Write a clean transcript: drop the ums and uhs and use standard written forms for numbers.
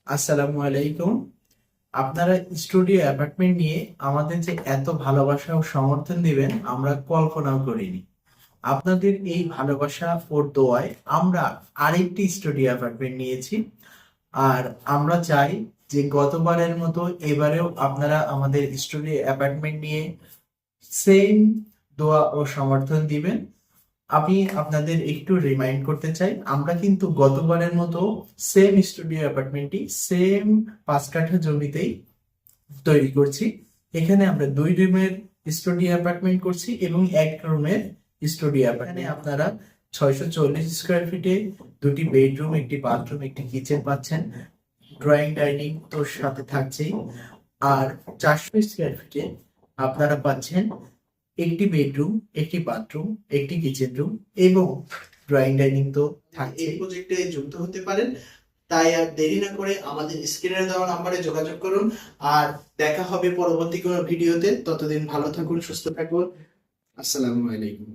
আসসালামু আলাইকুম। আপনারা স্টুডিও অ্যাপার্টমেন্ট নিয়ে আমাদের যে এত ভালোবাসা ও সমর্থন দিবেন আমরা কল্পনাও করিনি। আপনাদের এই ভালোবাসা ও দোয়ায় আমরা আরেকটি স্টুডিও অ্যাপার্টমেন্ট নিয়েছি। আর আমরা চাই যে গতবারের মতো এবারেও আপনারা আমাদের স্টুডিও অ্যাপার্টমেন্ট নিয়ে সেম দোয়া ও সমর্থন দিবেন। আমি আপনাদের একটু রিমাইন্ড করতে চাই, আমরা কিন্তু গতবারের মতো সেম স্টুডিও অ্যাপার্টমেন্টটি সেম 5 কাঠা জমিতেই তৈরি করছি। এখানে আমরা 2 রুমের স্টুডিও অ্যাপার্টমেন্ট করছি এবং 1 রুমের স্টুডিও অ্যাপার্টমেন্ট। আপনারা 640 স্কোয়ার ফিটে 2টি বেডরুম, একটি বাথরুম, একটি কিচেন পাচ্ছেন। ড্রয়িং ডাইনিং তো সাথে থাকছেই। আর 400 স্কোয়ার ফিটে আপনারা পাচ্ছেন একটি বেডরুম, একটি বাথরুম, একটি কিচেন রুম এবং ড্রয়িং ডাইনিং তো থাকছে। এই প্রজেক্টে যুক্ত হতে পারেন। তাই আর দেরি না করে আমাদের স্ক্রিনে দেওয়া নাম্বারে যোগাযোগ করুন। আর দেখা হবে পরবর্তী কোনো ভিডিওতে। ততদিন ভালো থাকুন, সুস্থ থাকুন। আসসালামু আলাইকুম।